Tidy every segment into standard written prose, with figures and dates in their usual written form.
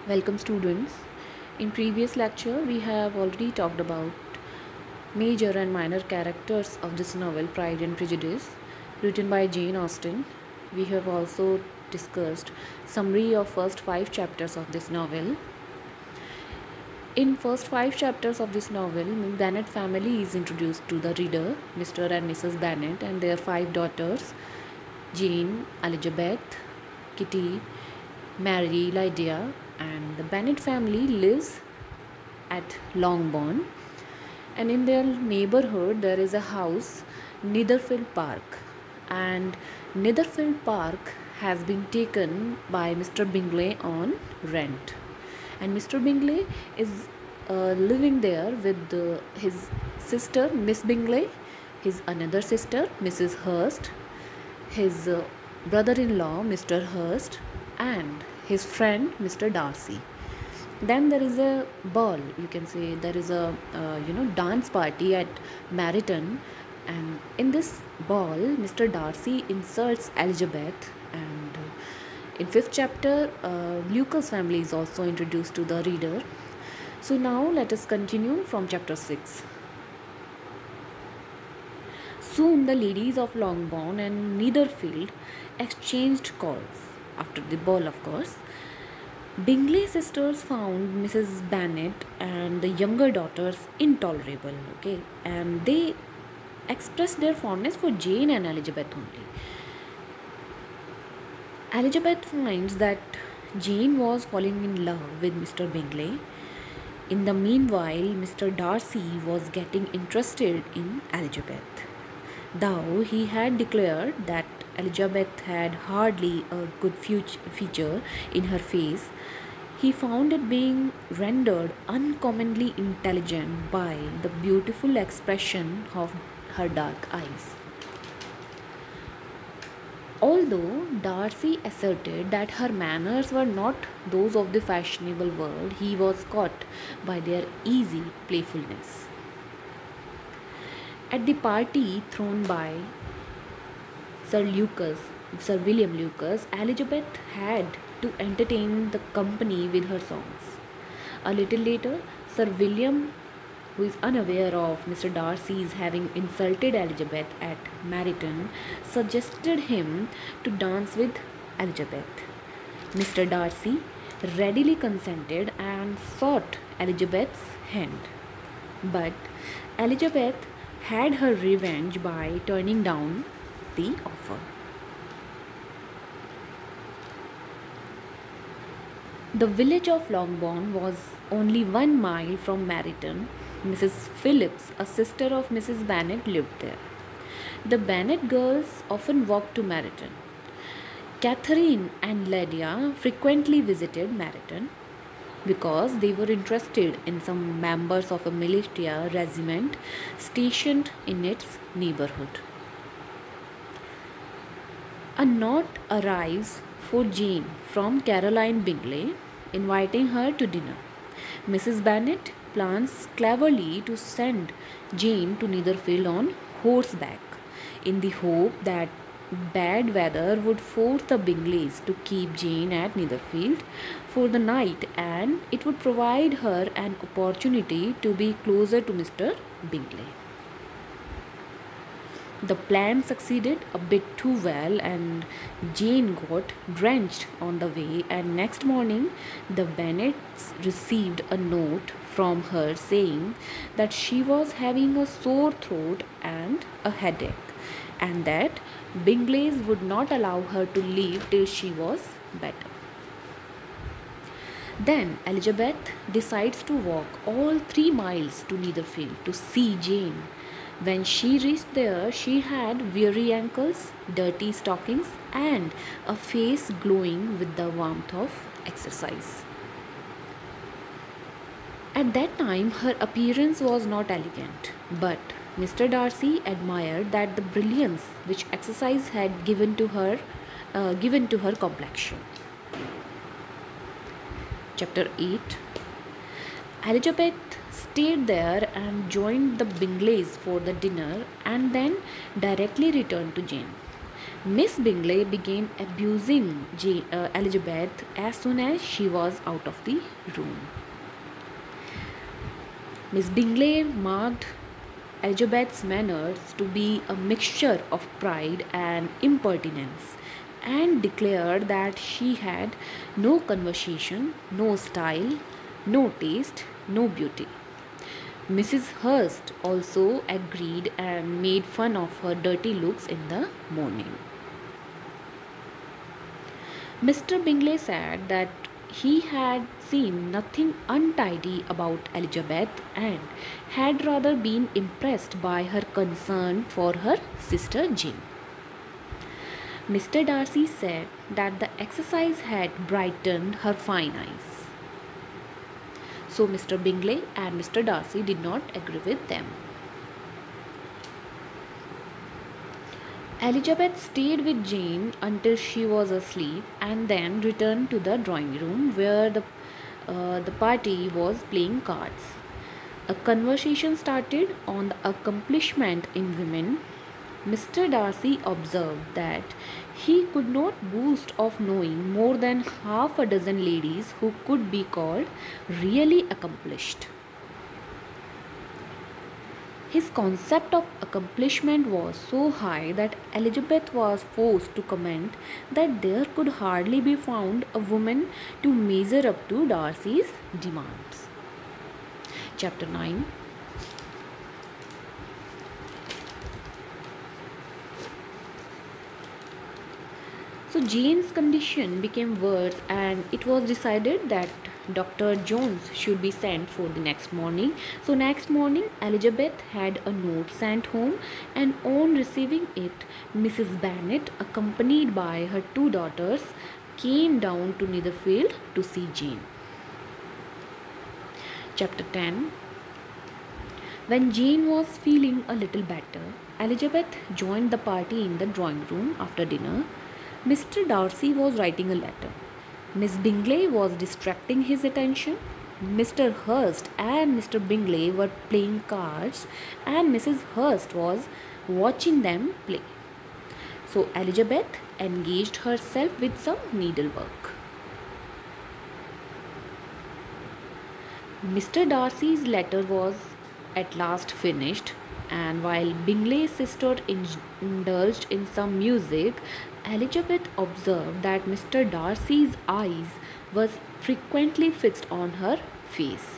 Welcome students. In previous lecture we have already talked about major and minor characters of this novel Pride and Prejudice written by Jane Austen. We have also discussed summary of first 5 chapters of this novel. In first 5 chapters of this novel, Bennet family is introduced to the reader, Mr. and Mrs. Bennet and their 5 daughters, Jane, Elizabeth, Kitty, Mary, Lydia, and the Bennet family lives at Longbourn, and in their neighborhood there is a house, Netherfield Park, and Netherfield Park has been taken by Mr. Bingley on rent, and Mr. Bingley is living there with his sister Miss Bingley, his another sister Mrs. Hurst, his brother-in-law Mr. Hurst, and his friend Mr. Darcy. Then there is a ball, you can say there is a dance party at Meryton, and in this ball Mr. Darcy insults Elizabeth, and in 5th chapter Lucas family is also introduced to the reader. So now let us continue from chapter 6. Soon the ladies of Longbourn and Netherfield exchanged calls after the ball, of course. Bingley sisters found Mrs. Bennet and the younger daughters intolerable, okay, and they expressed their fondness for Jane and Elizabeth only. Elizabeth finds that Jane was falling in love with Mr. Bingley. In the meanwhile, Mr. Darcy was getting interested in Elizabeth. Though he had declared that Elizabeth had hardly a good feature in her face, he found it being rendered uncommonly intelligent by the beautiful expression of her dark eyes. Although Darcy asserted that her manners were not those of the fashionable world, he was caught by their easy playfulness. At the party thrown by Sir William Lucas, Elizabeth had to entertain the company with her songs. A little later, Sir William, who is unaware of Mr. Darcy's having insulted Elizabeth at Meryton, suggested him to dance with Elizabeth. Mr. Darcy readily consented and sought Elizabeth's hand. But Elizabeth had her revenge by turning down the offer. The village of Longbourn was only 1 mile from Meryton. Mrs. Phillips, a sister of Mrs. Bennet, lived there. The Bennet girls often walked to Meryton. Catherine and Lydia frequently visited Meryton because they were interested in some members of a militia regiment stationed in its neighborhood. A note arrives for Jane from Caroline Bingley inviting her to dinner. Mrs. Bennet plans cleverly to send Jane to Netherfield on horseback in the hope that bad weather would force the Bingleys to keep Jane at Netherfield for the night, and it would provide her an opportunity to be closer to Mr. Bingley. The plan succeeded a bit too well, and Jane got drenched on the way, and next morning the Bennets received a note from her saying that she was having a sore throat and a headache, and that Bingleys would not allow her to leave till she was better. Then Elizabeth decides to walk all 3 miles to Netherfield to see Jane. When she reached there, she had weary ankles, dirty stockings, and a face glowing with the warmth of exercise. At that time, her appearance was not elegant, but Mr. Darcy admired that the brilliance which exercise had given to her complexion. Chapter 8. Elizabeth stayed there and joined the Bingleys for the dinner, and then directly returned to Jane. Miss Bingley began abusing Elizabeth as soon as she was out of the room. Miss Bingley marked Elizabeth's manners to be a mixture of pride and impertinence, and declared that she had no conversation, no style, no taste, no beauty. Mrs. Hurst also agreed and made fun of her dirty looks in the morning. Mr. Bingley said that he had seen nothing untidy about Elizabeth and had rather been impressed by her concern for her sister Jane. Mr. Darcy said that the exercise had brightened her fine eyes. So Mr. Bingley and Mr. Darcy did not agree with them. Elizabeth stayed with Jane until she was asleep and then returned to the drawing room where the party was playing cards. A conversation started on the accomplishment in women. Mr. Darcy observed that he could not boast of knowing more than half a dozen ladies who could be called really accomplished. His concept of accomplishment was so high that Elizabeth was forced to comment that there could hardly be found a woman to measure up to Darcy's demands. Chapter 9. So Jane's condition became worse and it was decided that Dr. Jones should be sent for the next morning. So next morning Elizabeth had a note sent home, and on receiving it, Mrs. Bennet, accompanied by her two daughters, came down to Netherfield to see Jane. Chapter 10. When Jane was feeling a little better, Elizabeth joined the party in the drawing room after dinner. Mr. Darcy was writing a letter. Miss Bingley was distracting his attention. Mr. Hurst and Mr. Bingley were playing cards, and Mrs. Hurst was watching them play. So Elizabeth engaged herself with some needlework. Mr. Darcy's letter was at last finished, and while Bingley's sister indulged in some music, Elizabeth observed that Mr. Darcy's eyes was frequently fixed on her face.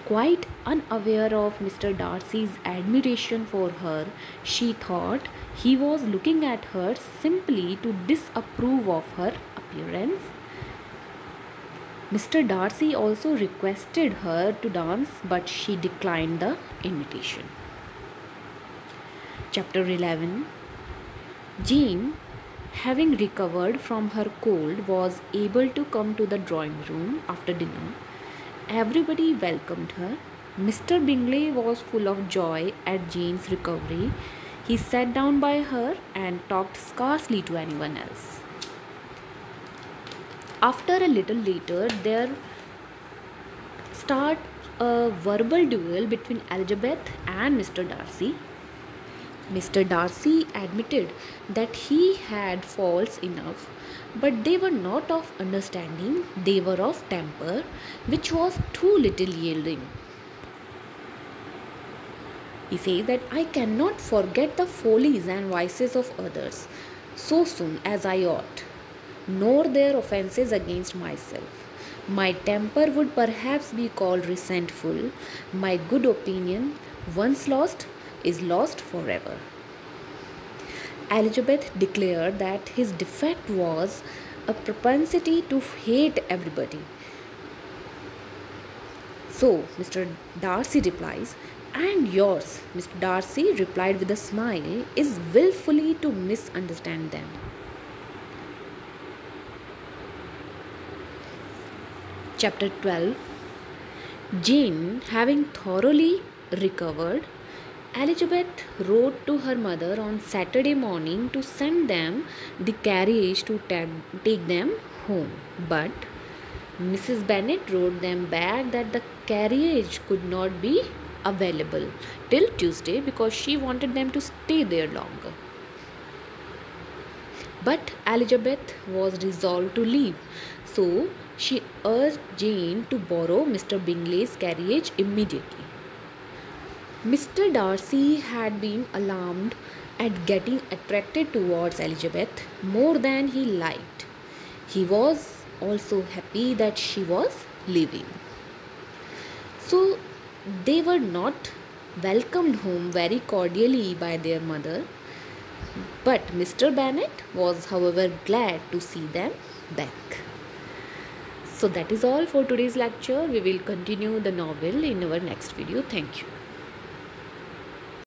Quite unaware of Mr. Darcy's admiration for her, she thought he was looking at her simply to disapprove of her appearance. Mr. Darcy also requested her to dance, but she declined the invitation. Chapter 11. Jane, having recovered from her cold, was able to come to the drawing room after dinner. Everybody welcomed her. Mr. Bingley was full of joy at Jane's recovery. He sat down by her and talked scarcely to anyone else. After a little later, there started a verbal duel between Elizabeth and Mr. Darcy. Mr. Darcy admitted that he had faults enough, but they were not of understanding, they were of temper, which was too little yielding. He says that I cannot forget the follies and vices of others so soon as I ought, nor their offences against myself. My temper would perhaps be called resentful. My good opinion, once lost, is lost forever. Elizabeth declared that his defect was a propensity to hate everybody. So Mr. Darcy replies, and yours, Mr. Darcy replied with a smile, is wilfully to misunderstand them. Chapter 12. Jane, having thoroughly recovered, Elizabeth wrote to her mother on Saturday morning to send them the carriage to take them home. But Mrs. Bennet wrote them back that the carriage could not be available till Tuesday because she wanted them to stay there longer. But Elizabeth was resolved to leave, so she urged Jane to borrow Mr. Bingley's carriage immediately. Mr. Darcy had been alarmed at getting attracted towards Elizabeth more than he liked. He was also happy that she was leaving. So they were not welcomed home very cordially by their mother, but Mr. Bennet was, however, glad to see them back. So that is all for today's lecture. We will continue the novel in our next video. Thank you.